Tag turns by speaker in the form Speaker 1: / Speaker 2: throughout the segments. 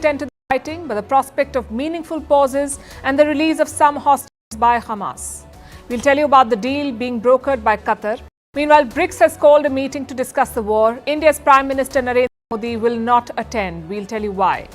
Speaker 1: end to the fighting, but the prospect of meaningful pauses and the release of some hostages by Hamas. We'll tell you about the deal being brokered by Qatar. Meanwhile, Brics has called a meeting to discuss the war. India's Prime Minister Narendra Modi will not attend. We'll tell you why.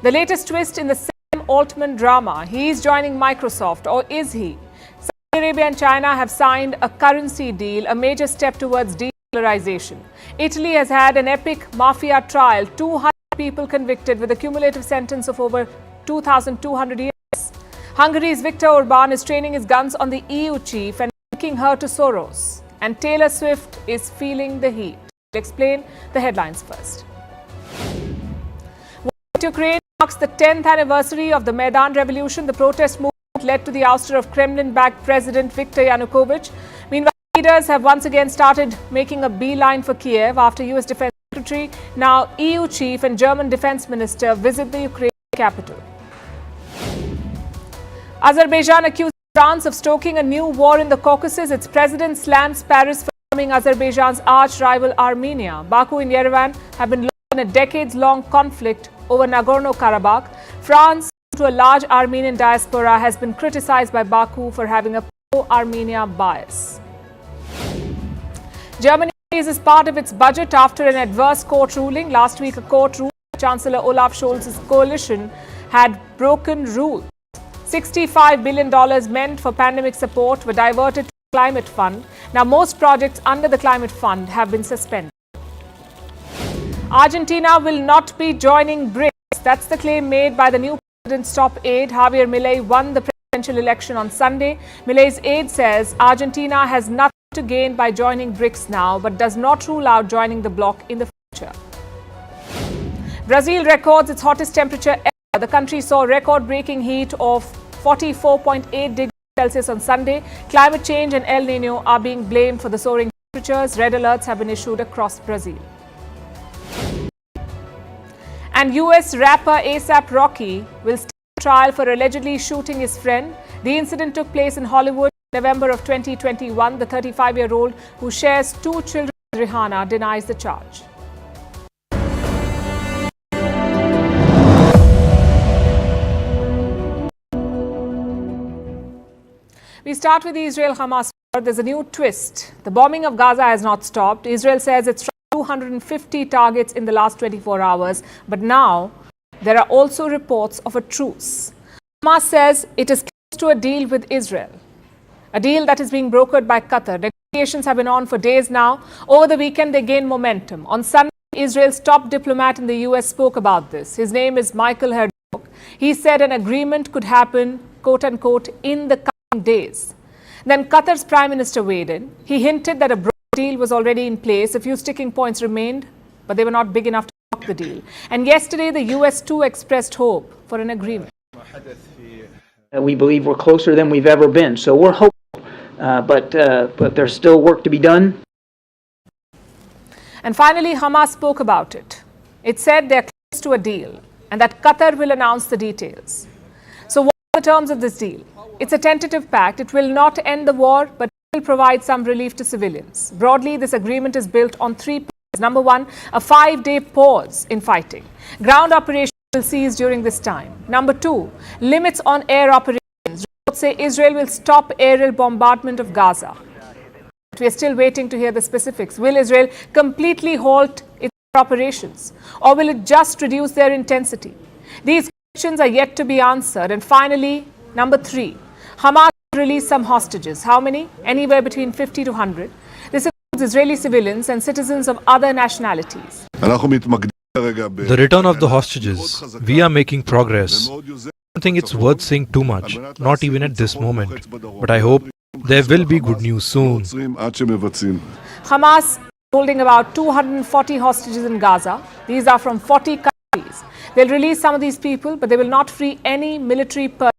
Speaker 1: The latest twist in the Sam Altman drama. He is joining Microsoft, or is he? Saudi Arabia and China have signed a currency deal, a major step towards de-dollarization. Italy has had an epic Mafia trial, 200 people convicted with a cumulative sentence of over 2,200 years. Hungary's Viktor Orban is training his guns on the EU chief and linking her to Soros. And Taylor Swift is feeling the heat. We'll explain the headlines first. Ukraine marks the 10th anniversary of the Maidan Revolution. The protest movement led to the ouster of Kremlin-backed President Viktor Yanukovych. Meanwhile, leaders have once again started making a beeline for Kiev after US Defense Secretary, now EU Chief and German Defense Minister visit the Ukraine capital. Azerbaijan accuses France of stoking a new war in the Caucasus. Its president slams Paris for arming Azerbaijan's arch-rival Armenia. Baku and Yerevan have been locked in a decades-long conflict over Nagorno-Karabakh. France, to a large Armenian diaspora, has been criticized by Baku for having a pro-Armenia bias. Germany raises part of its budget after an adverse court ruling. Last week, a court ruled Chancellor Olaf Scholz's coalition had broken rules. $65 billion meant for pandemic support were diverted to the climate fund. Now, most projects under the climate fund have been suspended. Argentina will not be joining Brics. That's the claim made by the new president's top aide. Javier Milei won the presidential election on Sunday. Milei's aide says Argentina has nothing to gain by joining Brics now, but does not rule out joining the bloc in the future. Brazil records its hottest temperature ever. The country saw record-breaking heat of 44.8 degrees Celsius on Sunday. Climate change and El Nino are being blamed for the soaring temperatures. Red alerts have been issued across Brazil. And US rapper A$AP Rocky will stand trial for allegedly shooting his friend. The incident took place in Hollywood in November of 2021. The 35-year-old, who shares 2 children with Rihanna, denies the charge. We start with the Israel-Hamas war. There's a new twist. The bombing of Gaza has not stopped. Israel says it's struck 250 targets in the last 24 hours. But now, there are also reports of a truce. Hamas says it is close to a deal with Israel, a deal that is being brokered by Qatar. Negotiations have been on for days now. Over the weekend, they gained momentum. On Sunday, Israel's top diplomat in the US spoke about this. His name is Michael Herald. He said an agreement could happen, quote-unquote, in the coming days. Then Qatar's Prime Minister weighed in. He hinted that a broad deal was already in place. A few sticking points remained, but they were not big enough to block the deal. And yesterday, the US too expressed hope for an agreement.
Speaker 2: We believe we're closer than we've ever been, so we're hopeful, but there's still work to be done.
Speaker 1: And finally, Hamas spoke about it. It said they're close to a deal and that Qatar will announce the details. So what are the terms of this deal? It's a tentative pact. It will not end the war, but it will provide some relief to civilians. Broadly, this agreement is built on 3 pillars. Number 1, a 5-day pause in fighting. Ground operations will cease during this time. Number 2, limits on air operations. Reports say Israel will stop aerial bombardment of Gaza. But we are still waiting to hear the specifics. Will Israel completely halt its operations, or will it just reduce their intensity? These questions are yet to be answered. And finally, number 3, Hamas will release some hostages. How many? Anywhere between 50 to 100. This includes Israeli civilians and citizens of other nationalities.
Speaker 3: The return of the hostages. We are making progress. I don't think it's worth saying too much, not even at this moment. But I hope there will be good news soon.
Speaker 1: Hamas holding about 240 hostages in Gaza. These are from 40 countries. They'll release some of these people, but they will not free any military personnel.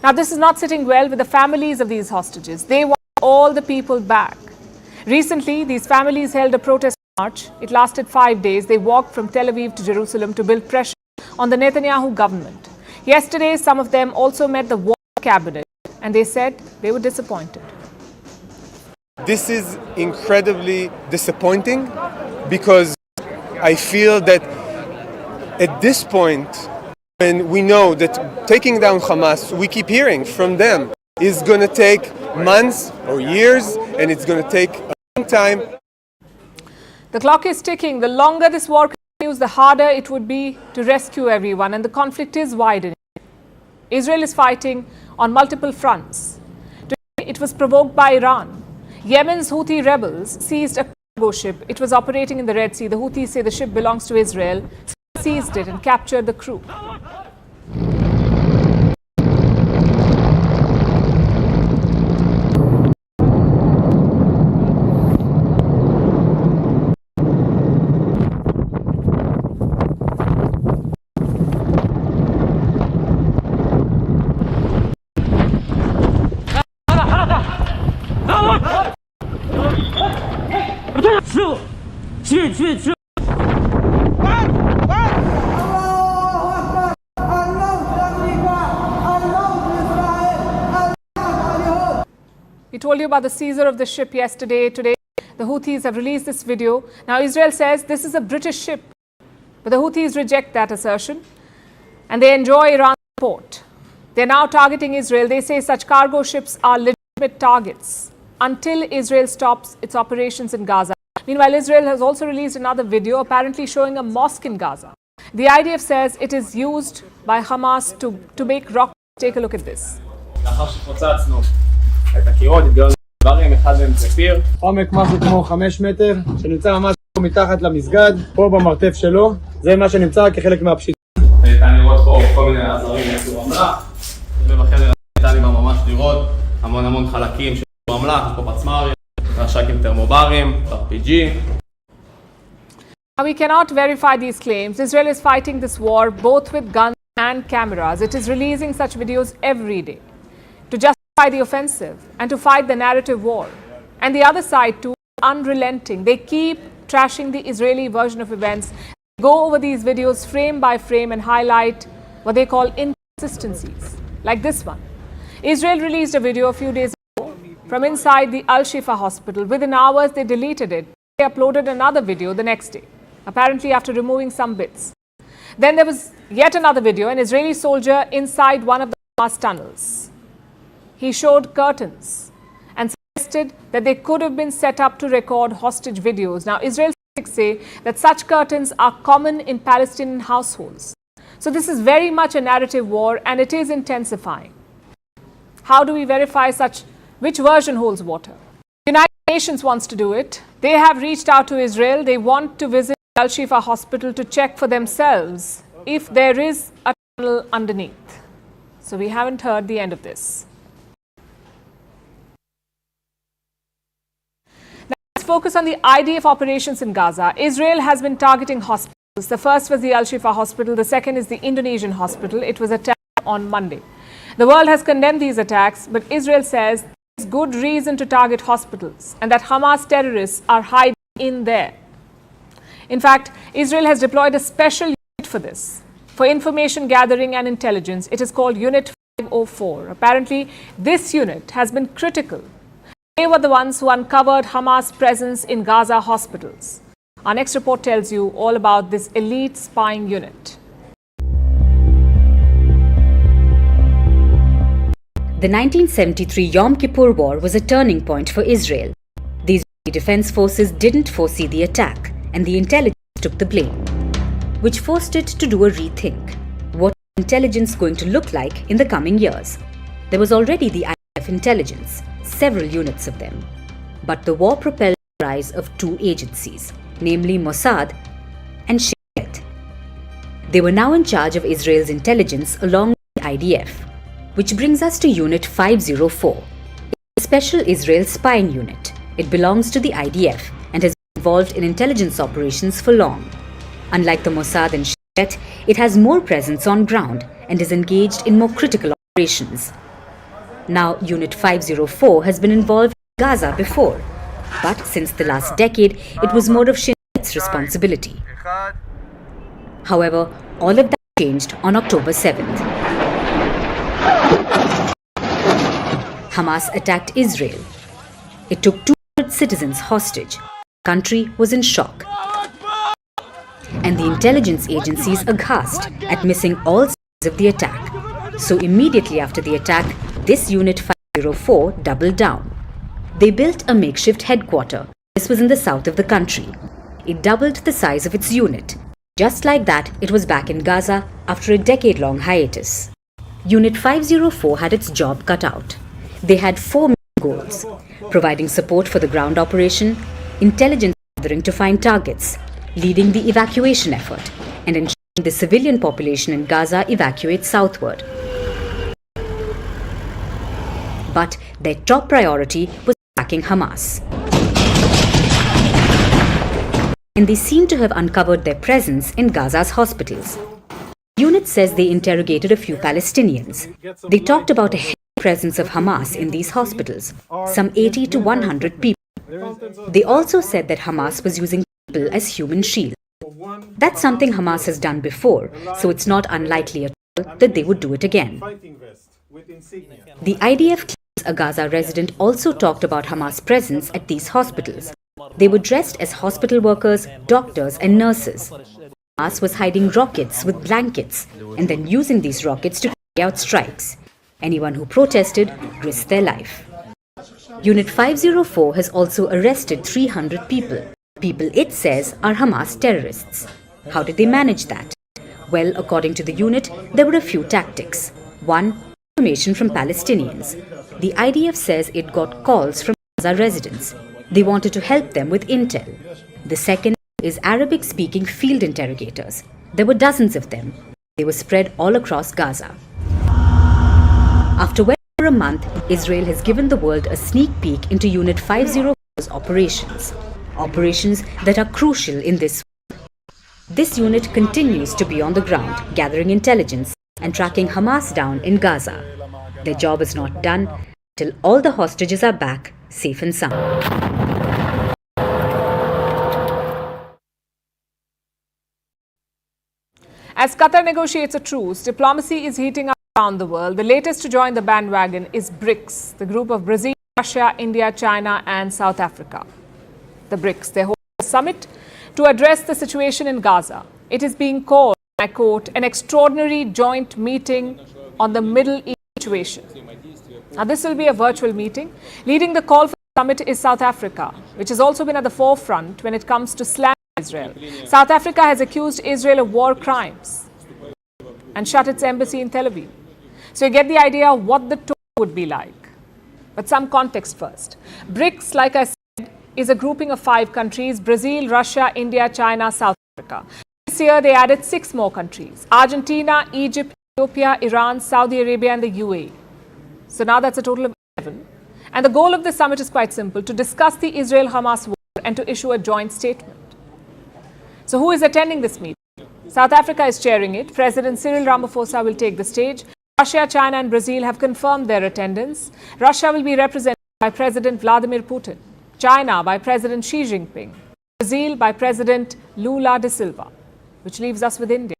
Speaker 1: Now, this is not sitting well with the families of these hostages. They want all the people back. Recently, these families held a protest march. It lasted 5 days. They walked from Tel Aviv to Jerusalem to build pressure on the Netanyahu government. Yesterday, some of them also met the war cabinet, and they said they were disappointed.
Speaker 4: This is incredibly disappointing because I feel that At this point, when we know that taking down Hamas, we keep hearing from them, is going to take months or years, and it's going to take a long time.
Speaker 1: The clock is ticking. The longer this war continues, the harder it would be to rescue everyone, and the conflict is widening. Israel is fighting on multiple fronts. Today, it was provoked by Iran. Yemen's Houthi rebels seized a cargo ship. It was operating in the Red Sea. The Houthis say the ship belongs to Israel, seized it and captured the crew. We told you about the seizure of the ship yesterday. Today, the Houthis have released this video. Now, Israel says this is a British ship, but the Houthis reject that assertion and they enjoy Iran's support. They're now targeting Israel. They say such cargo ships are legitimate targets until Israel stops its operations in Gaza. Meanwhile, Israel has also released another video apparently showing a mosque in Gaza. The IDF says it is used by Hamas to make rockets. Take a look at this.
Speaker 5: את הקירות, התגלו דברים, אחד מהם צפיר. עומק משהו כמו 5 מטר, שנמצא ממש מתחת למסגד, פה במרתף שלו. זה מה שנמצא כחלק מהפשיטה. ניתן לראות פה כל מיני עזרים יצאו אמל"ח. ובחדר ניתן לי ממש לראות המון חלקים של אמל"ח, יש פה פצמ"רים, רש"קים טרמוברים, RPG.
Speaker 1: We cannot verify these claims. Israel is fighting this war both with guns and cameras. It is releasing such videos every day to justify the offensive and to fight the narrative war. And the other side too, unrelenting. They keep trashing the Israeli version of events. They go over these videos frame by frame and highlight what they call inconsistencies, like this one. Israel released a video a few days ago from inside the Al-Shifa hospital. Within hours, they deleted it. They uploaded another video the next day, apparently after removing some bits. Then there was yet another video, an Israeli soldier inside one of the Hamas tunnels. He showed curtains and suggested that they could have been set up to record hostage videos. Now, Israel critics say that such curtains are common in Palestinian households. So this is very much a narrative war and it is intensifying. How do we verify which version holds water? The United Nations wants to do it. They have reached out to Israel. They want to visit Al-Shifa hospital to check for themselves if there is a tunnel underneath. So we haven't heard the end of this. Focus on the IDF operations in Gaza. Israel has been targeting hospitals. The first was the Al-Shifa hospital. The second is the Indonesian hospital. It was attacked on Monday. The world has condemned these attacks, but Israel says there's good reason to target hospitals and that Hamas terrorists are hiding in there. In fact, Israel has deployed a special unit for this, for information gathering and intelligence. It is called Unit 504. Apparently, this unit has been critical. They were the ones who uncovered Hamas' presence in Gaza hospitals. Our next report tells you all about this elite spying unit.
Speaker 6: The 1973 Yom Kippur War was a turning point for Israel. The Israeli Defense Forces didn't foresee the attack, and the intelligence took the blame, which forced it to do a rethink. What is intelligence going to look like in the coming years? There was already the IDF intelligence, several units of them. But the war propelled the rise of two agencies, namely Mossad and Shin. They were now in charge of Israel's intelligence along with the IDF, which brings us to Unit 504, a special Israel spying unit. It belongs to the IDF and has been involved in intelligence operations for long. Unlike the Mossad and Shin, it has more presence on ground and is engaged in more critical operations. Now, Unit 504 has been involved in Gaza before, but since the last decade, it was more of Shin's responsibility. However, all of that changed on October 7th. Hamas attacked Israel. It took 200 citizens hostage. The country was in shock. and the intelligence agencies aghast at missing all signs of the attack. So immediately after the attack, this Unit 504 doubled down. They built a makeshift headquarters. This was in the south of the country. It doubled the size of its unit. Just like that, it was back in Gaza after a decade-long hiatus. Unit 504 had its job cut out. They had 4 main goals: providing support for the ground operation, intelligence gathering to find targets, leading the evacuation effort, and ensuring the civilian population in Gaza evacuates southward. But their top priority was attacking Hamas. And they seem to have uncovered their presence in Gaza's hospitals. The unit says they interrogated a few Palestinians. They talked about a heavy presence of Hamas in these hospitals, some 80 to 100 people. They also said that Hamas was using people as human shields. That's something Hamas has done before, so it's not unlikely at all that they would do it again. The IDF claims a Gaza resident also talked about Hamas' presence at these hospitals. They were dressed as hospital workers, doctors and nurses. Hamas was hiding rockets with blankets and then using these rockets to carry out strikes. Anyone who protested risked their life. Unit 504 has also arrested 300 people. People it says are Hamas terrorists. How did they manage that? Well, according to the unit, there were a few tactics. One, information from Palestinians. The IDF says it got calls from Gaza residents. They wanted to help them with intel. The second is Arabic-speaking field interrogators. There were dozens of them. They were spread all across Gaza. After well over a month, Israel has given the world a sneak peek into Unit 504's operations. Operations that are crucial in this war. This unit continues to be on the ground, gathering intelligence and tracking Hamas down in Gaza. Their job is not done till all the hostages are back, safe and sound.
Speaker 1: As Qatar negotiates a truce, diplomacy is heating up around the world. The latest to join the bandwagon is Brics, the group of Brazil, Russia, India, China and South Africa. The Brics, they hold a summit to address the situation in Gaza. It is being called, I quote, an extraordinary joint meeting on the Middle East situation. Now, this will be a virtual meeting. Leading the call for the summit is South Africa, which has also been at the forefront when it comes to slamming Israel. South Africa has accused Israel of war crimes and shut its embassy in Tel Aviv. So you get the idea of what the tone would be like. But some context first. BRICS, like I said, is a grouping of 5 countries: Brazil, Russia, India, China, South Africa. This year they added 6 more countries: Argentina, Egypt, Ethiopia, Iran, Saudi Arabia and the UAE. So now that's a total of 11. And the goal of the summit is quite simple: to discuss the Israel-Hamas war and to issue a joint statement. So who is attending this meeting? South Africa is chairing it. President Cyril Ramaphosa will take the stage. Russia, China and Brazil have confirmed their attendance. Russia will be represented by President Vladimir Putin. China by President Xi Jinping. Brazil by President Lula da Silva. Which leaves us with India.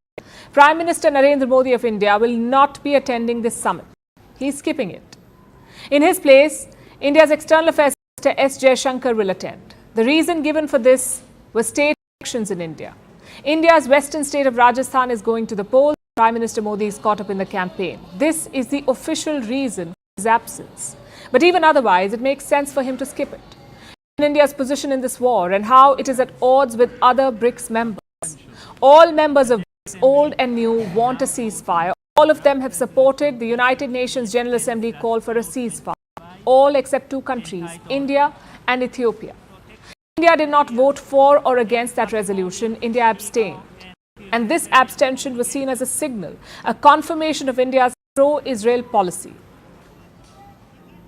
Speaker 1: Prime Minister Narendra Modi of India will not be attending this summit. He's skipping it. In his place, India's External Affairs Minister S. Jaishankar will attend. The reason given for this was state elections in India. India's western state of Rajasthan is going to the polls. Prime Minister Modi is caught up in the campaign. This is the official reason for his absence. But even otherwise, it makes sense for him to skip it. India's position in this war and how it is at odds with other BRICS members. All members of BRICS, old and new, want a ceasefire. All of them have supported the United Nations General Assembly call for a ceasefire. All except 2 countries, India and Ethiopia. India did not vote for or against that resolution. India abstained. And this abstention was seen as a signal, a confirmation of India's pro-Israel policy.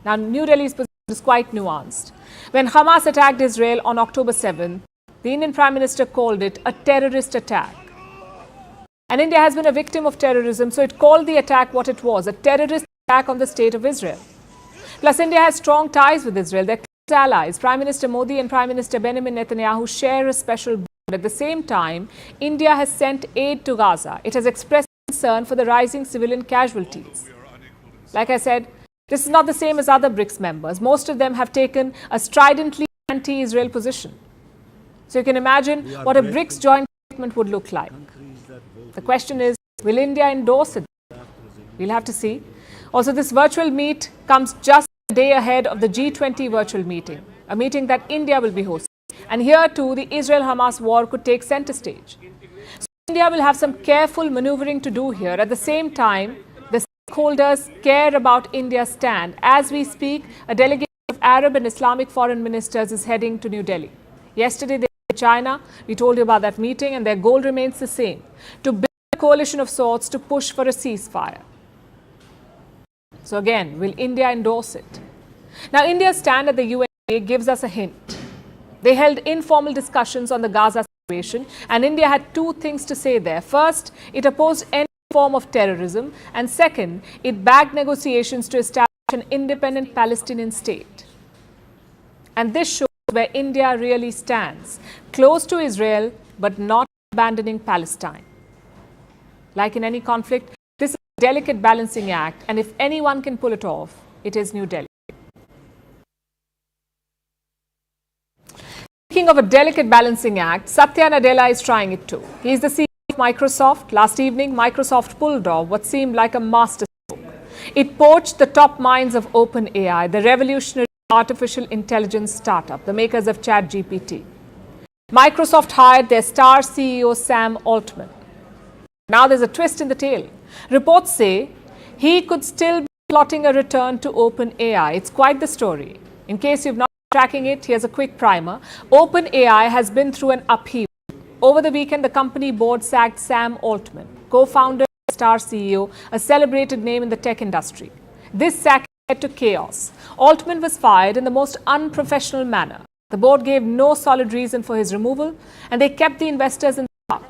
Speaker 1: Now, New Delhi's position is quite nuanced. When Hamas attacked Israel on October 7th, the Indian Prime Minister called it a terrorist attack. And India has been a victim of terrorism, so it called the attack what it was, a terrorist attack on the state of Israel. Plus, India has strong ties with Israel. They're close allies. Prime Minister Modi and Prime Minister Benjamin Netanyahu share a special bond. At the same time, India has sent aid to Gaza. It has expressed concern for the rising civilian casualties. Like I said, this is not the same as other BRICS members. Most of them have taken a stridently anti-Israel position. So you can imagine what a BRICS joint statement would look like. The question is, will India endorse it? We'll have to see. Also, this virtual meet comes just a day ahead of the G20 virtual meeting, a meeting that India will be hosting. And here too, the Israel-Hamas war could take center stage. So India will have some careful maneuvering to do here. At the same time, the stakeholders care about India's stand. As we speak, a delegation of Arab and Islamic foreign ministers is heading to New Delhi. Yesterday, they were in China. We told you about that meeting, and their goal remains the same, to build a coalition of sorts to push for a ceasefire. So again, will India endorse it? Now, India's stand at the UN gives us a hint. They held informal discussions on the Gaza situation, and India had two things to say there. First, it opposed any form of terrorism, and second, it backed negotiations to establish an independent Palestinian state. And this shows where India really stands, close to Israel, but not abandoning Palestine. Like in any conflict, this is a delicate balancing act, and if anyone can pull it off, it is New Delhi. Speaking of a delicate balancing act, Satya Nadella is trying it too. He is the CEO of Microsoft. Last evening, Microsoft pulled off what seemed like a masterstroke. It poached the top minds of OpenAI, the revolutionary artificial intelligence startup, the makers of ChatGPT. Microsoft hired their star CEO Sam Altman. Now there's a twist in the tale. Reports say he could still be plotting a return to OpenAI. It's quite the story. In case you've not been tracking it, here's a quick primer. OpenAI has been through an upheaval. Over the weekend, the company board sacked Sam Altman, co-founder and star CEO, a celebrated name in the tech industry. This sack led to chaos. Altman was fired in the most unprofessional manner. The board gave no solid reason for his removal, and they kept the investors in the dark.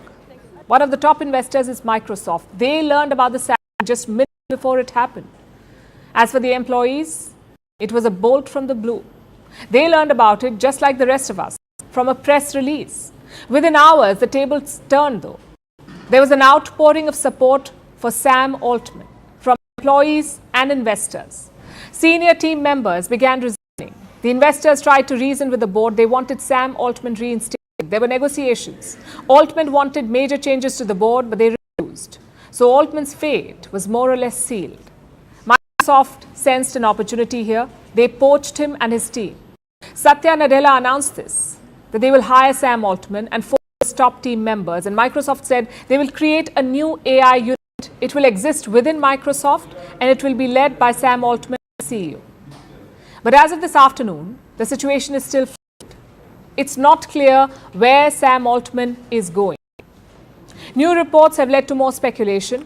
Speaker 1: One of the top investors is Microsoft. They learned about the sack just minutes before it happened. As for the employees, it was a bolt from the blue. They learned about it just like the rest of us, from a press release. Within hours, the tables turned though. There was an outpouring of support for Sam Altman from employees and investors. Senior team members began resigning. The investors tried to reason with the board. They wanted Sam Altman reinstated. There were negotiations. Altman wanted major changes to the board, but they refused. So Altman's fate was more or less sealed. Microsoft sensed an opportunity here. They poached him and his team. Satya Nadella announced this, that they will hire Sam Altman and four of his top team members. And Microsoft said they will create a new AI unit. It will exist within Microsoft, and it will be led by Sam Altman, CEO. But as of this afternoon, the situation is still fluid. It's not clear where Sam Altman is going. New reports have led to more speculation.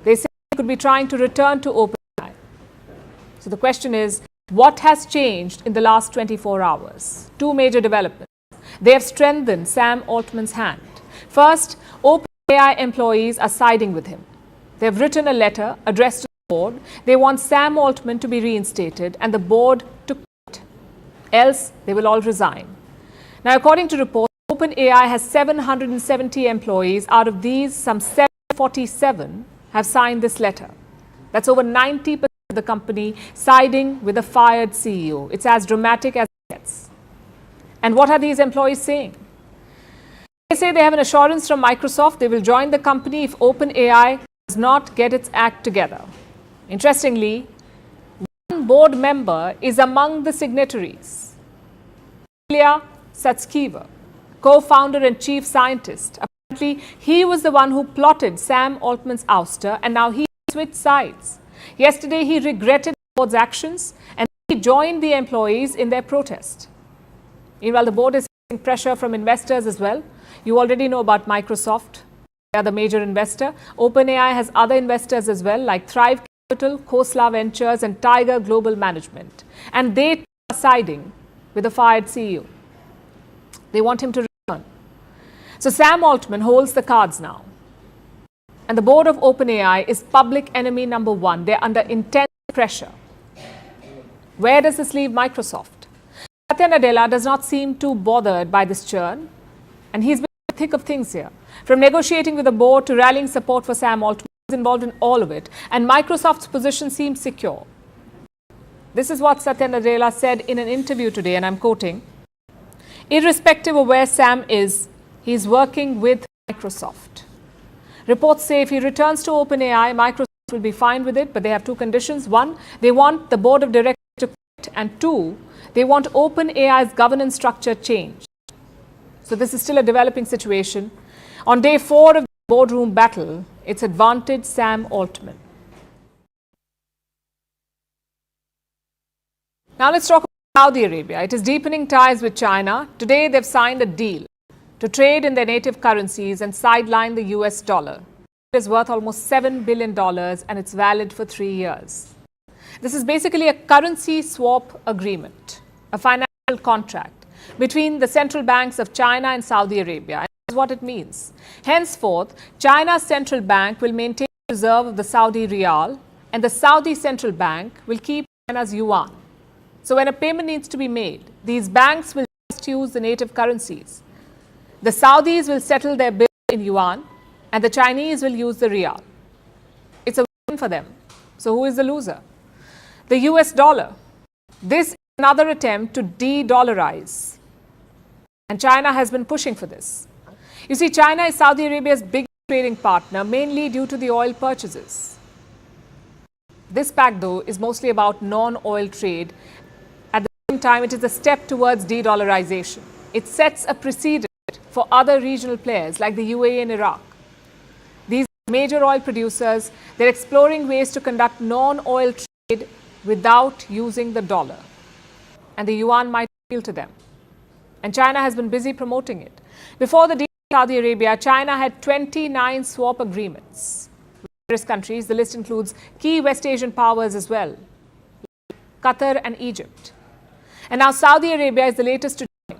Speaker 1: They say he could be trying to return to OpenAI. So the question is, what has changed in the last 24 hours? Two major developments. They have strengthened Sam Altman's hand. First, OpenAI employees are siding with him. They have written a letter addressed to the board. They want Sam Altman to be reinstated and the board to quit. Else, they will all resign. Now, according to reports, OpenAI has 770 employees. Out of these, some 747 have signed this letter. That's over 90% of the company siding with a fired CEO. It's as dramatic as it gets. And what are these employees saying? They say they have an assurance from Microsoft they will join the company if OpenAI does not get its act together. Interestingly, one board member is among the signatories. Ilya Satskiva, co-founder and chief scientist. Apparently, he was the one who plotted Sam Altman's ouster, and now he switched sides. Yesterday, he regretted the board's actions and he joined the employees in their protest. Meanwhile, the board is facing pressure from investors as well. You already know about Microsoft. They are the major investor. OpenAI has other investors as well, like Thrive Capital, Khosla Ventures, and Tiger Global Management. And they are siding with the fired CEO. They want him to return. So Sam Altman holds the cards now. And the board of OpenAI is public enemy number one. They're under intense pressure. Where does this leave Microsoft? Satya Nadella does not seem too bothered by this churn. And he's been in the thick of things here. From negotiating with the board to rallying support for Sam Altman, he's involved in all of it. And Microsoft's position seems secure. This is what Satya Nadella said in an interview today, and I'm quoting, "Irrespective of where Sam is, he's working with Microsoft. Reports say if he returns to OpenAI, Microsoft will be fine with it, but they have two conditions. One, they want the board of directors to quit, and two, they want OpenAI's governance structure changed. So this is still a developing situation. On day 4 of the boardroom battle, it's Vantage Sam Altman. Now let's talk about Saudi Arabia. It is deepening ties with China. Today they've signed a deal to trade in their native currencies and sideline the US dollar. It is worth almost $7 billion and it's valid for 3 years. This is basically a currency swap agreement, a financial contract between the central banks of China and Saudi Arabia. And this is what it means. Henceforth, China's central bank will maintain the reserve of the Saudi riyal and the Saudi central bank will keep China's yuan. So when a payment needs to be made, these banks will just use the native currencies. The Saudis will settle their bill in yuan and the Chinese will use the riyal. It's a win for them. So who is the loser? The US dollar. This is another attempt to de-dollarize. And China has been pushing for this. You see, China is Saudi Arabia's biggest trading partner, mainly due to the oil purchases. This pact, though, is mostly about non-oil trade. At the same time, it is a step towards de-dollarization. It sets a precedent for other regional players like the UAE and Iraq. These major oil producers, they're exploring ways to conduct non-oil trade without using the dollar. And the yuan might appeal to them. And China has been busy promoting it. Before the deal with Saudi Arabia, China had 29 swap agreements with various countries. The list includes key West Asian powers as well, like Qatar and Egypt. And now Saudi Arabia is the latest to join.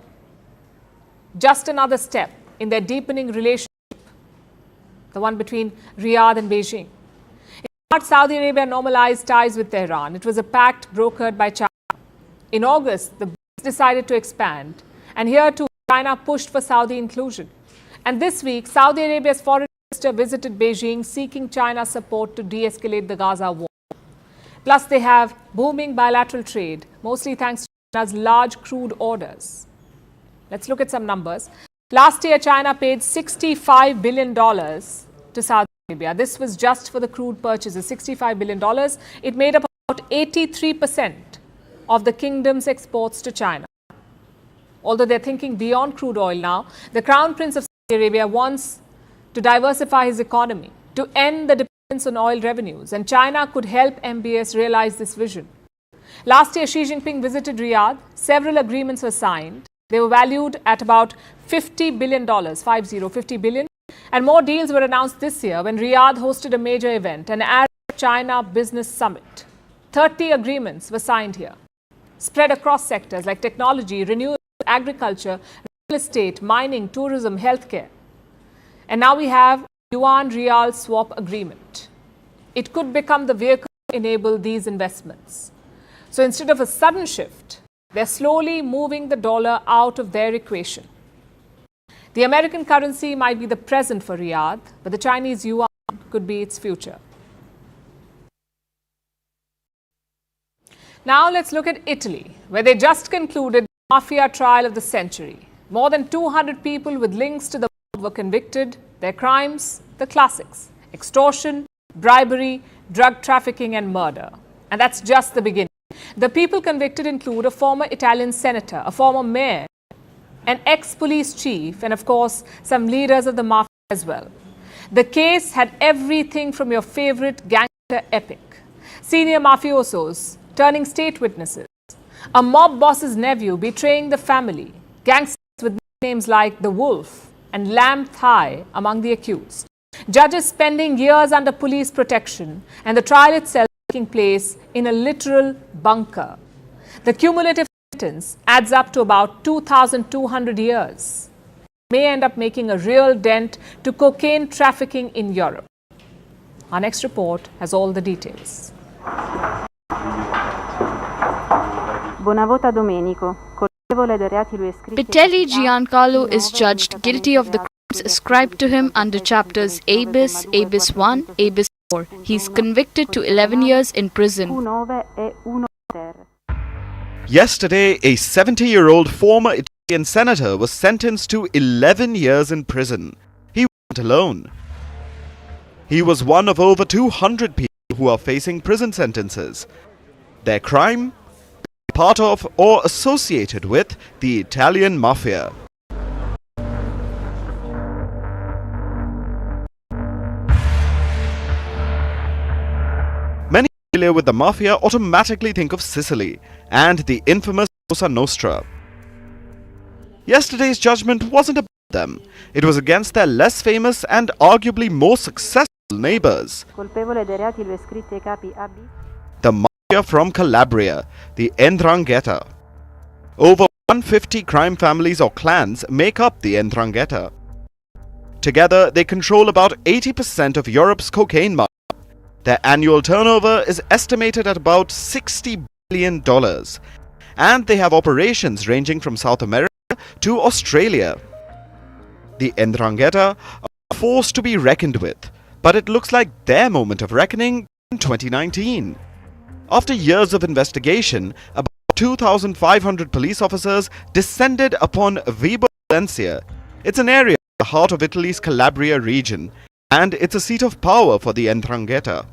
Speaker 1: Just another step in their deepening relationship, the one between Riyadh and Beijing. In March, Saudi Arabia normalized ties with Tehran. It was a pact brokered by China. In August, the Brics decided to expand. And here too, China pushed for Saudi inclusion. And this week, Saudi Arabia's foreign minister visited Beijing seeking China's support to de-escalate the Gaza war. Plus, they have booming bilateral trade, mostly thanks to China's large crude orders. Let's look at some numbers. Last year, China paid $65 billion to Saudi Arabia. This was just for the crude purchases, $65 billion. It made up about 83% of the kingdom's exports to China. Although they're thinking beyond crude oil now, the Crown Prince of Saudi Arabia wants to diversify his economy, to end the dependence on oil revenues, and China could help MBS realize this vision. Last year, Xi Jinping visited Riyadh. Several agreements were signed. They were valued at about $50 billion, $50 billion. And more deals were announced this year when Riyadh hosted a major event, an Arab-China Business Summit. 30 agreements were signed here, spread across sectors like technology, renewable, agriculture, real estate, mining, tourism, healthcare. And now we have yuan-riyal swap agreement. It could become the vehicle to enable these investments. So instead of a sudden shift, they're slowly moving the dollar out of their equation. The American currency might be the present for Riyadh, but the Chinese yuan could be its future. Now let's look at Italy, where they just concluded the Mafia trial of the century. More than 200 people with links to the mob were convicted. Their crimes, the classics: extortion, bribery, drug trafficking and murder. And that's just the beginning. The people convicted include a former Italian senator, a former mayor, an ex-police chief, and of course, some leaders of the Mafia as well. The case had everything from your favorite gangster epic: senior mafiosos turning state witnesses, a mob boss's nephew betraying the family, gangsters with names like the Wolf and Lamb Thigh among the accused, judges spending years under police protection, and the trial itself taking place in a literal bunker. The cumulative sentence adds up to about 2,200 years. May end up making a real dent to cocaine trafficking in Europe. Our next report has all the details.
Speaker 7: Pitelli Giancarlo is judged guilty of the crimes ascribed to him under chapters ABIS, ABIS 1, ABIS 4. He is convicted to 11 years in prison.
Speaker 8: Yesterday, a 70-year-old former Italian senator was sentenced to 11 years in prison. alone. He was one of over 200 people who are facing prison sentences. Their crime? Part of or associated with the Italian Mafia. Many familiar with the Mafia automatically think of Sicily and the infamous Cosa Nostra. Yesterday's judgment wasn't about them. It was against their less famous and arguably more successful neighbors. The Mafia from Calabria, the 'Ndrangheta. Over 150 crime families or clans make up the 'Ndrangheta. Together, they control about 80% of Europe's cocaine market. Their annual turnover is estimated at about $60 billion. And they have operations ranging from South America to Australia. The 'Ndrangheta are a force to be reckoned with, but it looks like their moment of reckoning in 2019. After years of investigation, about 2,500 police officers descended upon Vibo Valentia. It's an area in the heart of Italy's Calabria region, and it's a seat of power for the 'Ndrangheta.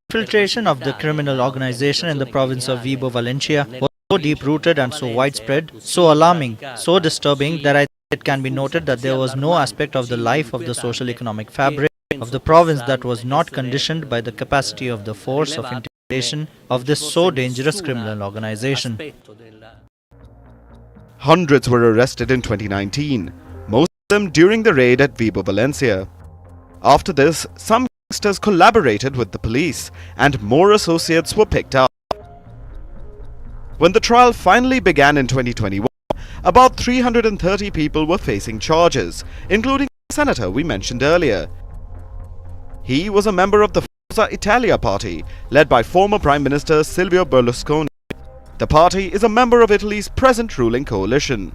Speaker 9: Infiltration of the criminal organization in the province of Vibo Valentia was so deep-rooted and so widespread, so alarming, so disturbing that I think it can be noted that there was no aspect of the life of the social-economic fabric of the province that was not conditioned by the capacity of the force of intimidation of this so dangerous criminal organization.
Speaker 8: Hundreds were arrested in 2019, most of them during the raid at Vibo Valentia. After this, some gangsters collaborated with the police, and more associates were picked up. When the trial finally began in 2021, about 330 people were facing charges, including the senator we mentioned earlier. He was a member of the Forza Italia party, led by former Prime Minister Silvio Berlusconi. The party is a member of Italy's present ruling coalition.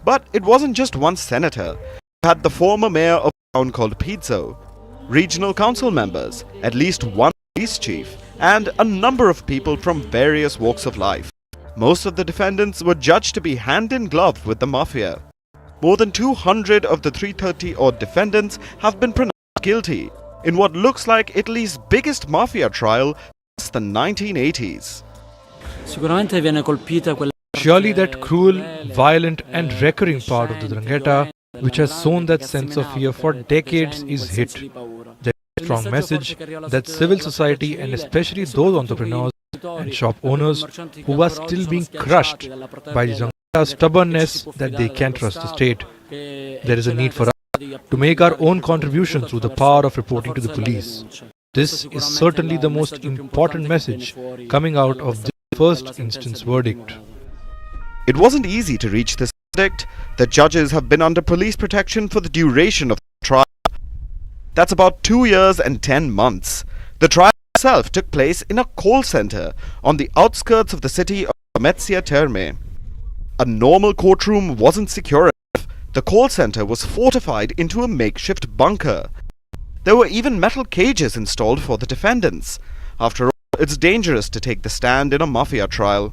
Speaker 8: But it wasn't just one senator. We had the former mayor of a town called Pizzo, regional council members, at least one police chief, and a number of people from various walks of life. Most of the defendants were judged to be hand in glove with the Mafia. More than 200 of the 330-odd defendants have been pronounced guilty in what looks like Italy's biggest Mafia trial since the 1980s.
Speaker 3: Surely that cruel, violent and recurring part of the 'Ndrangheta, which has sown that sense of fear for decades, is hit. There is a strong message that civil society and especially those entrepreneurs and shop owners who are still being crushed by the 'Ndrangheta's stubbornness that they can't trust the state. There is a need for us to make our own contribution through the power of reporting to the police. This is certainly the most important message coming out of this first instance verdict.
Speaker 8: It wasn't easy to reach this verdict. The judges have been under police protection for the duration of the trial. That's about 2 years and 10 months. The trial itself took place in a call center on the outskirts of the city of Lamezia Terme. A normal courtroom wasn't secure enough. The call center was fortified into a makeshift bunker. There were even metal cages installed for the defendants. After all, it's dangerous to take the stand in a Mafia trial.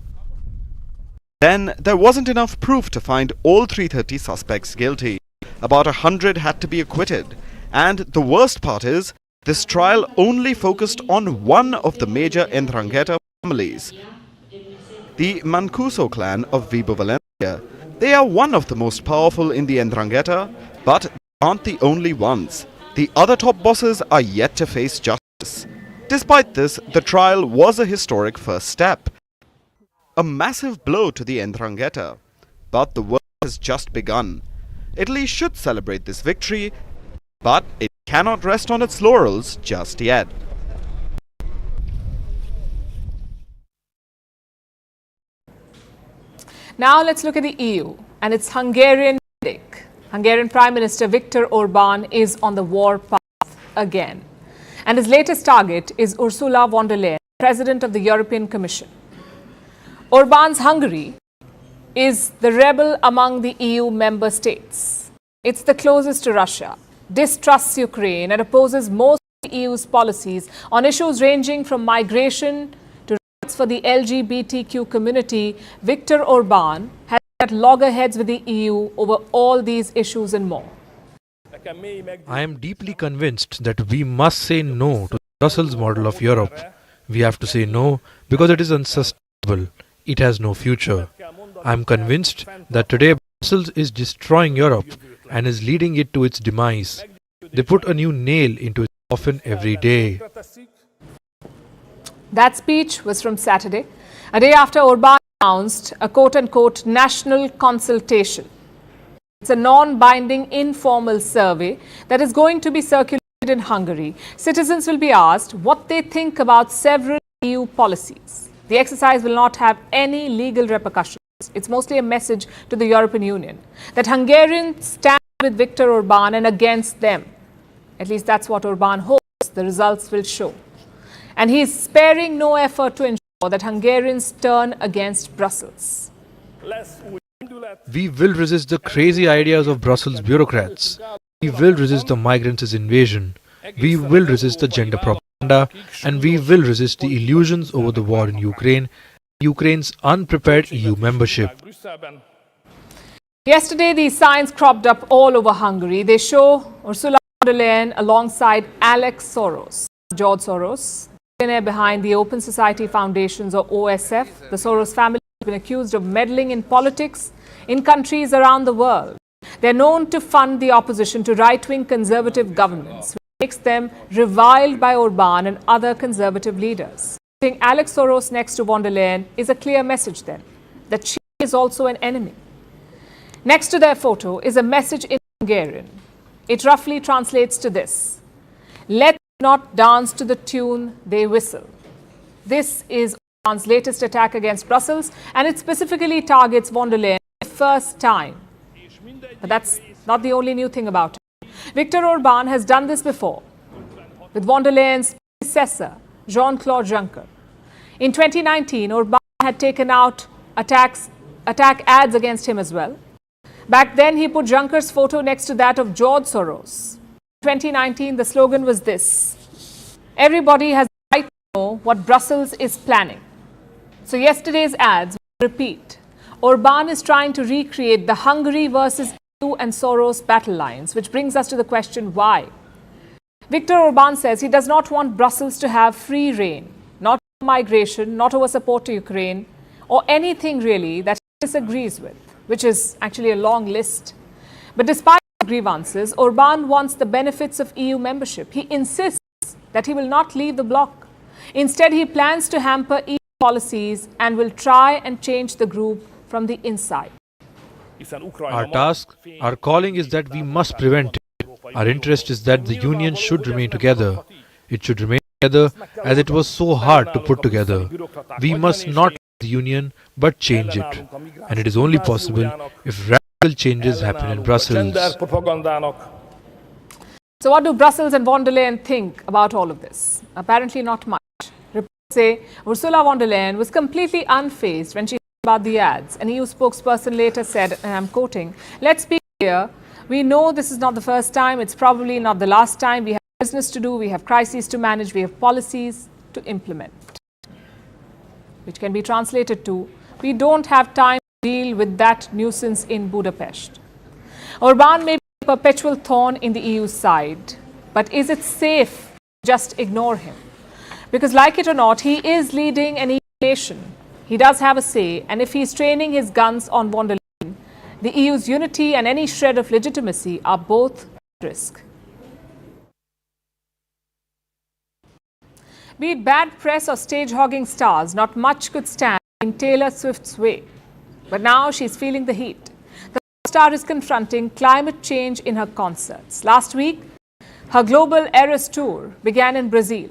Speaker 8: Then, there wasn't enough proof to find all 330 suspects guilty. About 100 had to be acquitted. And the worst part is, this trial only focused on one of the major 'Ndrangheta families, the Mancuso clan of Vibo Valentia. They are one of the most powerful in the 'Ndrangheta, but they aren't the only ones. The other top bosses are yet to face justice. Despite this, the trial was a historic first step. A massive blow to the 'Ndrangheta. But the work has just begun. Italy should celebrate this victory, but it cannot rest on its laurels just yet.
Speaker 1: Now let's look at the EU and its Hungarian critic. Hungarian Prime Minister Viktor Orban is on the war path again. And his latest target is Ursula von der Leyen, President of the European Commission. Orban's Hungary is the rebel among the EU member states. It's the closest to Russia, distrusts Ukraine and opposes most of the EU's policies on issues ranging from migration to rights for the LGBTQ community. Viktor Orban has at loggerheads with the EU over all these issues and more.
Speaker 3: I am deeply convinced that we must say no to the Brussels model of Europe. We have to say no because it is unsustainable. It has no future. I am convinced that today Brussels is destroying Europe and is leading it to its demise. They put a new nail into its coffin every day.
Speaker 1: That speech was from Saturday, a day after Orban announced a quote-unquote national consultation. It's a non-binding informal survey that is going to be circulated in Hungary. Citizens will be asked what they think about several EU policies. The exercise will not have any legal repercussions. It's mostly a message to the European Union that Hungarians stand with Viktor Orban and against them. At least that's what Orban hopes the results will show. And he is sparing no effort to ensure that Hungarians turn against Brussels.
Speaker 3: We will resist the crazy ideas of Brussels bureaucrats. We will resist the migrants' invasion. We will resist the gender propaganda. And we will resist the illusions over the war in Ukraine, Ukraine's unprepared EU membership.
Speaker 1: Yesterday, these signs cropped up all over Hungary. They show Ursula von der Leyen alongside Alex Soros. George Soros, billionaire behind the Open Society Foundations or OSF. The Soros family has been accused of meddling in politics in countries around the world. They're known to fund the opposition to right-wing conservative governments, which makes them reviled by Orban and other conservative leaders. Putting Alex Soros next to von der Leyen is a clear message then, that she is also an enemy. Next to their photo is a message in Hungarian. It roughly translates to this: "Let's not dance to the tune they whistle." This is Orban's latest attack against Brussels, and it specifically targets von der Leyen for the first time. But that's not the only new thing about it. Viktor Orban has done this before with von der Leyen's predecessor, Jean-Claude Juncker. In 2019, Orban had taken out attack ads against him as well. Back then, he put Juncker's photo next to that of George Soros. In 2019, the slogan was this: "Everybody has the right to know what Brussels is planning." So yesterday's ads repeat. Orban is trying to recreate the Hungary versus EU and Soros battle lines, which brings us to the question why. Viktor Orban says he does not want Brussels to have free rein, not over migration, not over support to Ukraine, or anything really that he disagrees with, which is actually a long list. But despite grievances, Orban wants the benefits of EU membership. He insists that he will not leave the bloc. Instead, he plans to hamper EU policies and will try and change the group from the inside.
Speaker 3: Our task, our calling is that we must prevent it. Our interest is that the Union should remain together. It should remain together as it was so hard to put together. We must not leave the Union but change it. And it is only possible if radical changes happen in Brussels.
Speaker 1: So what do Brussels and von der Leyen think about all of this? Apparently not much. Reports say Ursula von der Leyen was completely unfazed when she heard about the ads. An EU spokesperson later said, and I'm quoting, "Let's be clear, we know this is not the first time, it's probably not the last time. We have business to do, we have crises to manage, we have policies to implement." Which can be translated to, we don't have time to deal with that nuisance in Budapest. Orban may be a perpetual thorn in the EU's side, but is it safe to just ignore him? Because like it or not, he is leading an EU nation. He does have a say, and if he's training his guns on von der Leyen, the EU's unity and any shred of legitimacy are both at risk. Be it bad press or stage-hogging stars, not much could stand in Taylor Swift's way. But now she's feeling the heat. The star is confronting climate change in her concerts. Last week, her global Eras tour began in Brazil.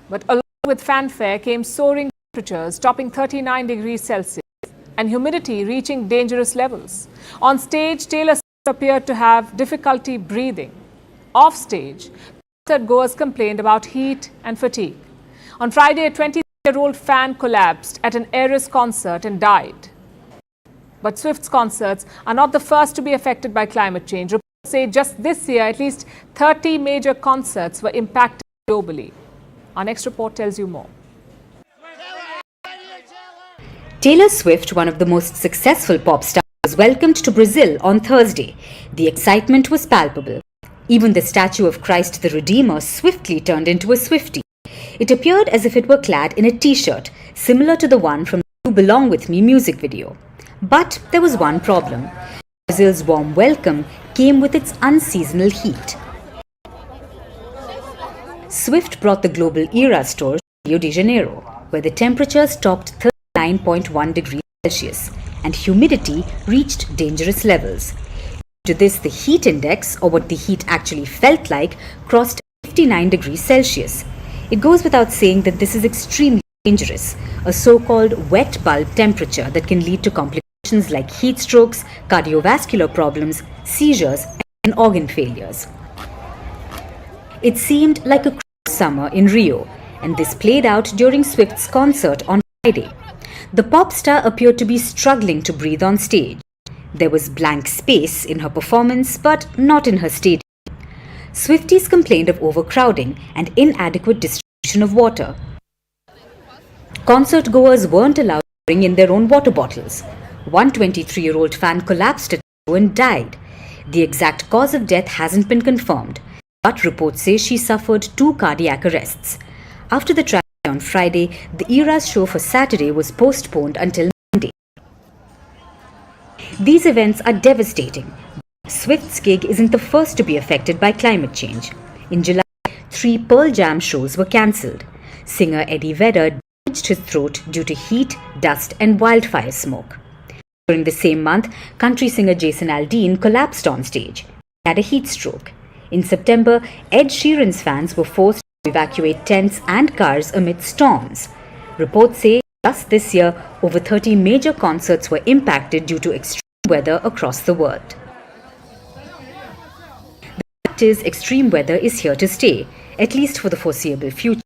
Speaker 1: But along with fanfare came soaring temperatures topping 39 degrees Celsius and humidity reaching dangerous levels. On stage, Taylor Swift appeared to have difficulty breathing. Off stage, concert goers complained about heat and fatigue. On Friday, a 23-year-old fan collapsed at an Eras concert and died. But Swift's concerts are not the first to be affected by climate change. Reports say just this year, at least 30 major concerts were impacted globally. Our next report tells you more.
Speaker 6: Taylor Swift, one of the most successful pop stars, was welcomed to Brazil on Thursday. The excitement was palpable. Even the statue of Christ the Redeemer swiftly turned into a Swiftie. It appeared as if it were clad in a t-shirt, similar to the one from the You Belong With Me music video. But there was one problem. Brazil's warm welcome came with its unseasonal heat. Swift brought the global era stores to Rio de Janeiro, where the temperatures topped 39.1 degrees Celsius and humidity reached dangerous levels. Due to this, the heat index, or what the heat actually felt like, crossed 59 degrees Celsius. It goes without saying that this is extremely dangerous, a so-called wet bulb temperature that can lead to complications like heat strokes, cardiovascular problems, seizures, and organ failures. It seemed like a cruel summer in Rio, and this played out during Swift's concert on Friday. The pop star appeared to be struggling to breathe on stage. There was blank space in her performance, but not in her stadium. Swifties complained of overcrowding and inadequate distribution of water. Concert goers weren't allowed to bring in their own water bottles. One 23-year-old fan collapsed at the show and died. The exact cause of death hasn't been confirmed, but reports say she suffered 2 cardiac arrests. After the tragedy on Friday, the Era's show for Saturday was postponed until Monday. These events are devastating. Swift's gig isn't the first to be affected by climate change. In July, 3 Pearl Jam shows were cancelled. Singer Eddie Vedder damaged his throat due to heat, dust and wildfire smoke. During the same month, country singer Jason Aldean collapsed on stage. He had a heat stroke. In September, Ed Sheeran's fans were forced to evacuate tents and cars amid storms. Reports say just this year, over 30 major concerts were impacted due to extreme weather across the world. The fact is, extreme weather is here to stay, at least for the foreseeable future.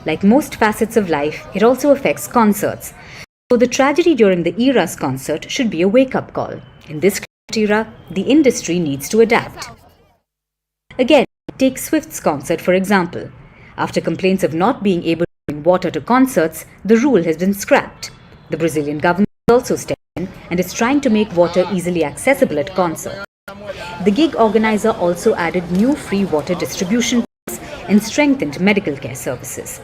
Speaker 6: Like most facets of life, it also affects concerts. So the tragedy during the Era's concert should be a wake-up call. In this era, the industry needs to adapt. Again, take Swift's concert for example. After complaints of not being able to bring water to concerts, the rule has been scrapped. The Brazilian government also stepped in and is trying to make water easily accessible at concerts. The gig organizer also added new free water distribution points and strengthened medical care services.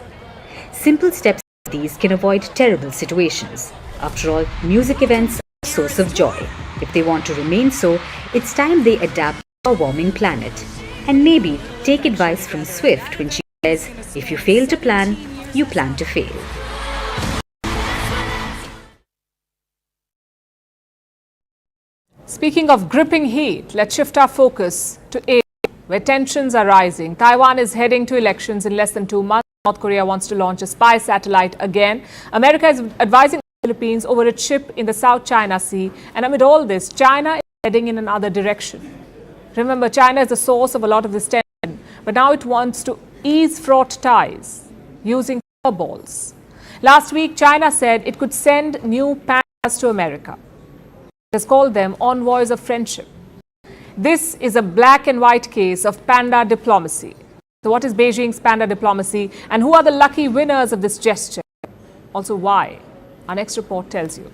Speaker 6: Simple steps like these can avoid terrible situations. After all, music events are a source of joy. If they want to remain so, it's time they adapt to our warming planet. And maybe take advice from Swift when she says, if you fail to plan, you plan to fail.
Speaker 1: Speaking of gripping heat, let's shift our focus to Asia, where tensions are rising. Taiwan is heading to elections in less than 2 months. North Korea wants to launch a spy satellite again. America is advising the Philippines over a chip in the South China Sea. And amid all this, China is heading in another direction. Remember, China is the source of a lot of this tension, but now it wants to ease fraught ties using balls. Last week, China said it could send new Pandas to America. It has called them envoys of friendship. This is a black and white case of Panda diplomacy. So what is Beijing's Panda diplomacy, and who are the lucky winners of this gesture? Also why? Our next report tells you.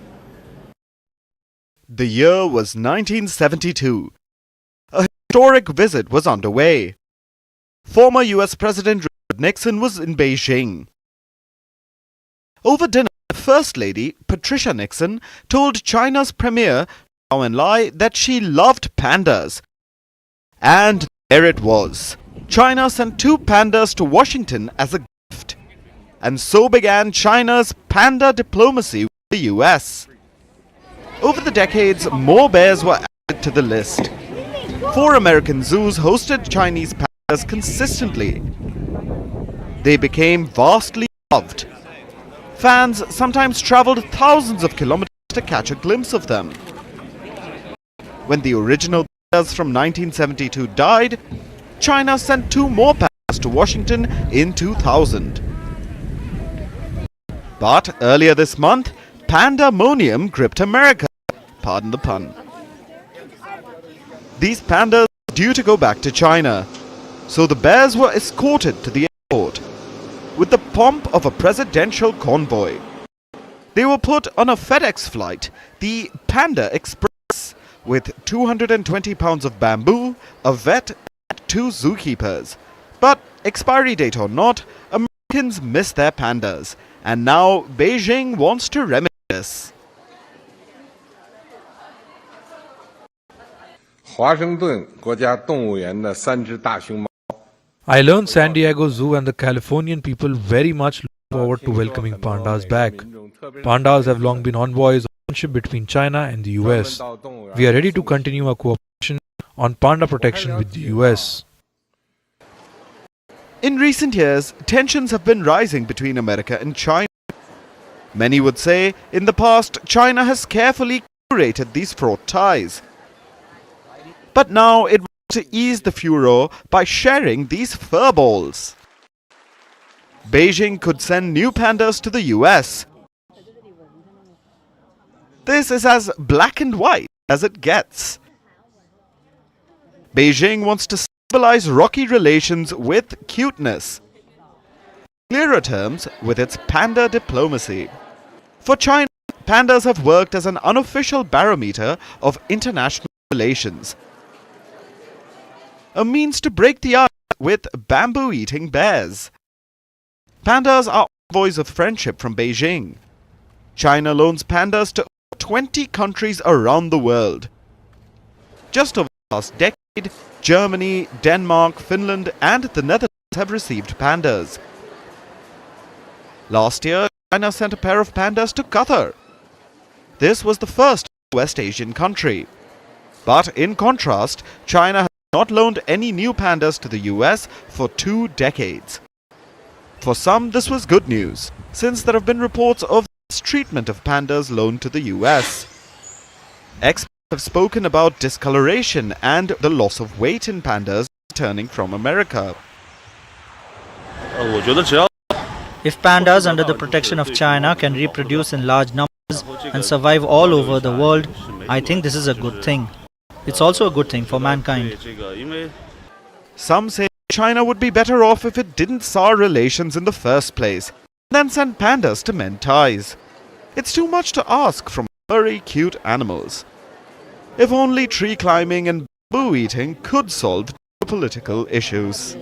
Speaker 8: The year was 1972. A historic visit was underway. Former US President Richard Nixon was in Beijing. Over dinner, First Lady Patricia Nixon told China's Premier Zhou Enlai that she loved pandas. And there it was. China sent 2 pandas to Washington as a gift. And so began China's panda diplomacy with the US. Over the decades, more bears were added to the list. 4 American zoos hosted Chinese pandas consistently. They became vastly loved. Fans sometimes traveled thousands of kilometers to catch a glimpse of them. When the original pandas from 1972 died, China sent 2 more pandas to Washington in 2000. But earlier this month, pandemonium gripped America. Pardon the pun. These pandas were due to go back to China, so the bears were escorted to the airport with the pomp of a presidential convoy. They were put on a FedEx flight, the Panda Express, with 220 pounds of bamboo, a vet, and 2 zookeepers. But expiry date or not, Americans miss their pandas. And now Beijing wants to remedy this.
Speaker 3: I learned San Diego Zoo and the Californian people very much look forward to welcoming pandas back. Pandas have long been envoys of friendship between China and the US. We are ready to continue our cooperation on panda protection with the US.
Speaker 8: In recent years, tensions have been rising between America and China. Many would say, in the past, China has carefully curated these fraught ties. But now it wants to ease the furor by sharing these fur balls. Beijing could send new pandas to the US. This is as black and white as it gets. Beijing wants to symbolize rocky relations with cuteness. Clearer terms, with its panda diplomacy. For China, pandas have worked as an unofficial barometer of international relations. A means to break the ice with bamboo-eating bears. Pandas are envoys of friendship from Beijing. China loans pandas to 20 countries around the world. Just over the past decade, Germany, Denmark, Finland and the Netherlands have received pandas. Last year, China sent a pair of pandas to Qatar. This was the first West Asian country. But in contrast, China has not loaned any new pandas to the US for 2 decades. For some, this was good news, since there have been reports of mistreatment of pandas loaned to the US. Experts have spoken about discoloration and the loss of weight in pandas returning from America.
Speaker 9: If pandas under the protection of China can reproduce in large numbers and survive all over the world, I think this is a good thing. It's also a good thing for mankind.
Speaker 8: Some say China would be better off if it didn't sour relations in the first place, than send pandas to mend ties. It's too much to ask from furry, cute animals. If only tree climbing and bamboo eating could solve political issues.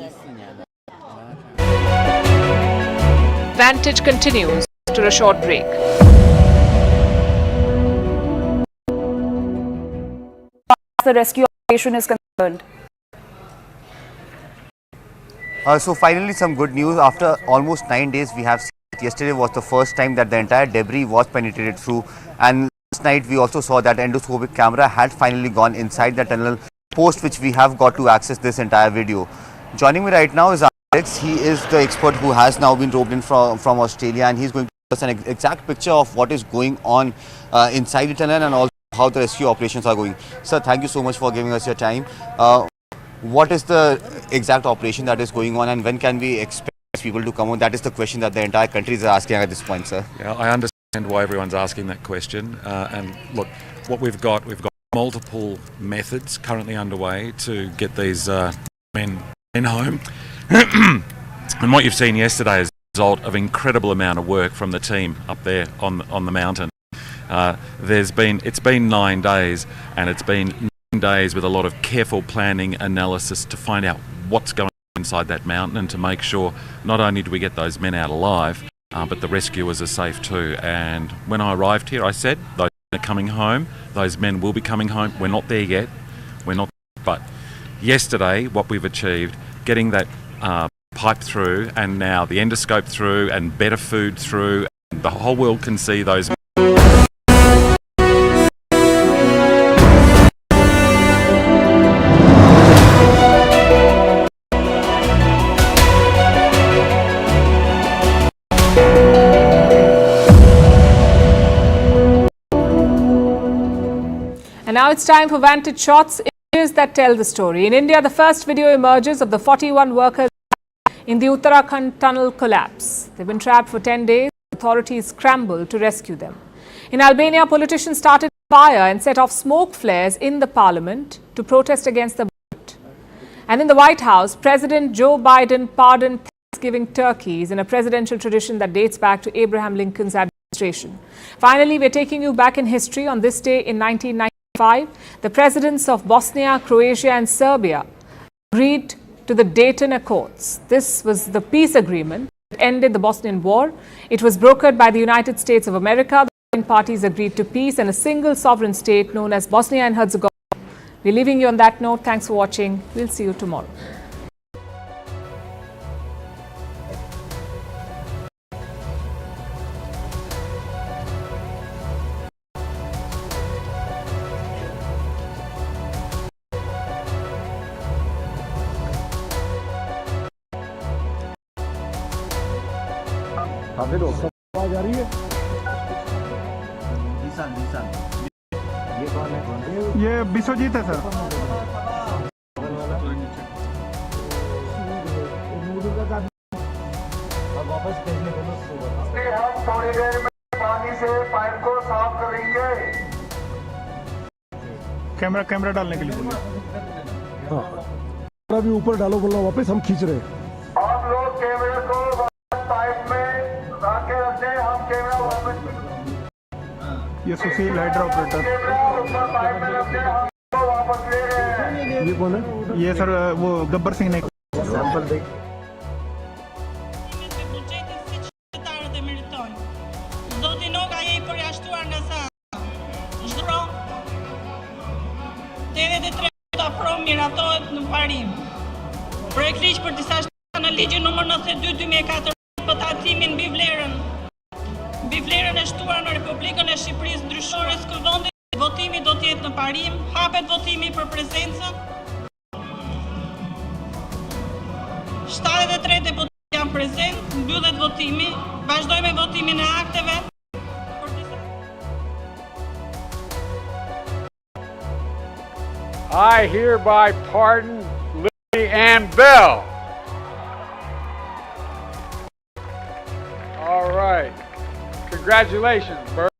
Speaker 1: Vantage continues after a short break.
Speaker 10: The rescue operation is concerned.
Speaker 11: So finally some good news. After almost 9 days, we have seen that yesterday was the first time that the entire debris was penetrated through, and last night we also saw that endoscopic camera had finally gone inside the tunnel, post which we have got to access this entire video. Joining me right now is Brics. He is the expert who has now been roped in from Australia, and he's going to give us an exact picture of what is going on inside the tunnel and also how the rescue operations are going. Sir, thank you so much for giving us your time. What is the exact operation that is going on, and when can we expect people to come on? That is the question that the entire country is asking at this point, sir.
Speaker 12: Yeah, I understand why everyone's asking that question. And look, what we've got multiple methods currently underway to get these men home. And what you've seen yesterday is the result of incredible amount of work from the team up there on the mountain. It's been 9 days, and it's been 9 days with a lot of careful planning analysis to find out what's going on inside that mountain, and to make sure not only do we get those men out alive, but the rescuers are safe too. And when I arrived here, I said those men are coming home. Those men will be coming home. We're not there yet. But yesterday, what we've achieved, getting that pipe through, and now the endoscope through, and better food through, and the whole world can see those.
Speaker 1: And now it's time for Vantage Shots, images that tell the story. In India, the first video emerges of the 41 workers in the Uttarakhand tunnel collapse. They've been trapped for 10 days. Authorities scrambled to rescue them. In Albania, politicians started fire and set off smoke flares in the parliament to protest against the budget. And in the White House, President Joe Biden pardoned Thanksgiving turkeys in a presidential tradition that dates back to Abraham Lincoln's administration. Finally, we're taking you back in history. On this day in 1995, the presidents of Bosnia, Croatia and Serbia agreed to the Dayton Accords. This was the peace agreement that ended the Bosnian War. It was brokered by the United States of America. The parties agreed to peace and a single sovereign state known as Bosnia and Herzegovina. We're leaving you on that note. Thanks for watching. We'll see you tomorrow.
Speaker 5: आवाज आ रही है ये विश्वजीत है sir वापस भेजने को हम थोड़ी देर में पानी से पाइप को साफ करेंगे कैमरा डालने के लिए बोलिए हाँ भी ऊपर डालो बोला वापस हम खींच रहे हैं आप लोग कैमरे को पाइप में रख के रखते हैं हम कैमरा वापस ये सुशील हाइड्रा ऑपरेटर ये कौन है ये सर वो गब्बर सिंह ने सैंपल देख
Speaker 13: Projektliq për disa shtata në ligjin numër 92/2004 pëtatimin mbi vlerën e shtuar në Republikën e Shqipërisë ndryshore skëllvendit, votimi do të jetë në parim, hapet votimi për prezencën. 73 deputet janë prezent, mbyllet votimi, vazhdojmë me votimin e akteve.
Speaker 14: I hereby pardon and Bell. All right. Congratulations, Bert.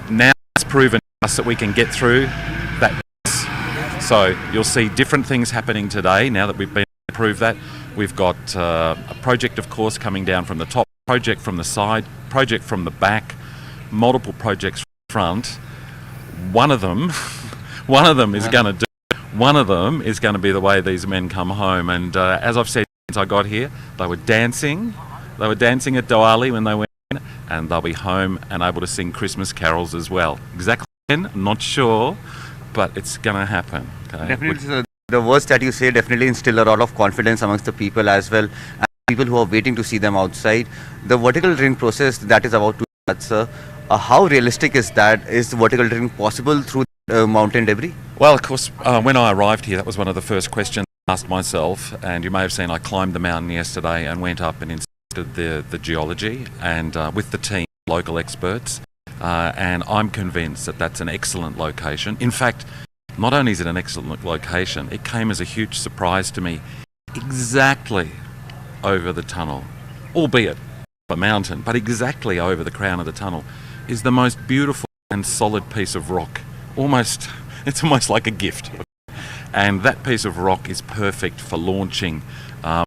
Speaker 12: Now it's proven to us that we can get through that. So you'll see different things happening today now that we've been able to prove that. We've got a project, of course, coming down from the top, project from the side, project from the back, multiple projects from the front. One of them is going to do. One of them is going to be the way these men come home. And as I've said since I got here, they were dancing. They were dancing at Diwali when they went in, and they'll be home and able to sing Christmas carols as well. Exactly when? I'm not sure, but it's going to happen. Okay?
Speaker 11: Definitely, the words that you say definitely instill a lot of confidence amongst the people as well, and people who are waiting to see them outside. The vertical drilling process that is about to start, sir, how realistic is that? Is vertical drilling possible through mountain debris?
Speaker 12: Well, of course, when I arrived here, that was one of the first questions I asked myself, and you may have seen I climbed the mountain yesterday and went up and inspected the geology and with the team, local experts, and I'm convinced that that's an excellent location. In fact, not only is it an excellent location, it came as a huge surprise to me. Exactly over the tunnel, albeit a mountain, but exactly over the crown of the tunnel is the most beautiful and solid piece of rock. It's almost like a gift. And that piece of rock is perfect for launching a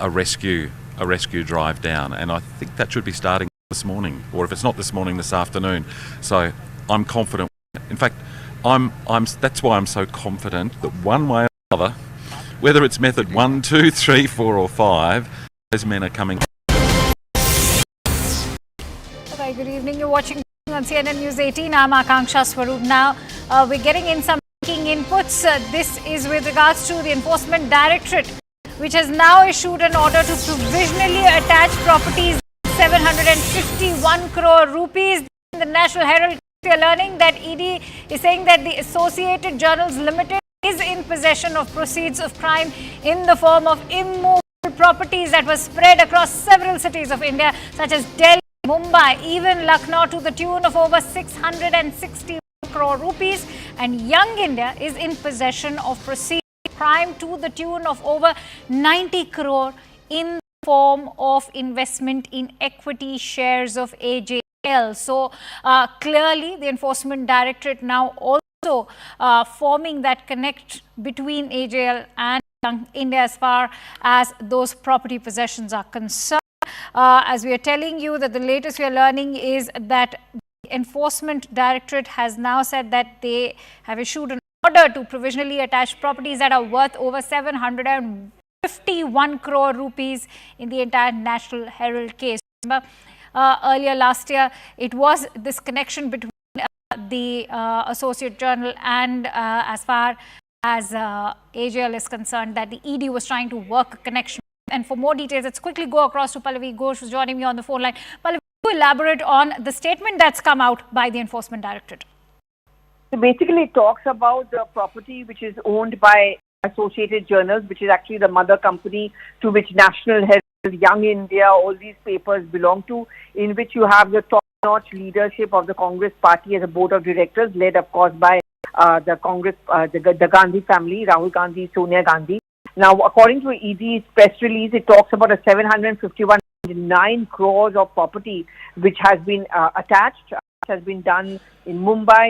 Speaker 12: rescue drive down. And I think that should be starting this morning, or if it's not this morning, this afternoon. So I'm confident. In fact, that's why I'm so confident that one way or another, whether it's method 1, 2, 3, 4 or 5, those men are coming.
Speaker 15: Hi, good evening. You're watching on CNN News 18. I'm Akanksha Swaroop. Now, we're getting in some inputs. This is with regards to the Enforcement Directorate, which has now issued an order to provisionally attach properties 751 crore rupees. In the National Herald, we are learning that ED is saying that the Associated Journals Limited is in possession of proceeds of crime in the form of immovable properties that were spread across several cities of India, such as Delhi, Mumbai, even Lucknow, to the tune of over 660 crore rupees. And Young India is in possession of proceeds prime to the tune of over 90 crore in the form of investment in equity shares of AJL. So clearly the Enforcement Directorate now also forming that connect between AJL and India as far as those property possessions are concerned. As we are telling you that the latest we are learning is that the Enforcement Directorate has now said that they have issued an order to provisionally attach properties that are worth over 751 crore rupees in the entire National Herald case. Remember, earlier last year, it was this connection between the Associate Journal and as far as AJL is concerned, that the ED was trying to work a connection. And for more details, let's quickly go across to Pallavi Ghosh, who's joining me on the phone line. Pallavi, to elaborate on the statement that's come out by the Enforcement Directorate.
Speaker 16: So basically, it talks about the property which is owned by Associated Journals, which is actually the mother company to which National Herald, Young India, all these papers belong to, in which you have the top-notch leadership of the Congress party as a board of directors, led, of course, by the Congress, the Gandhi family, Rahul Gandhi, Sonia Gandhi. Now, according to ED's press release, it talks about a 751.9 crores of property which has been attached, which has been done in Mumbai,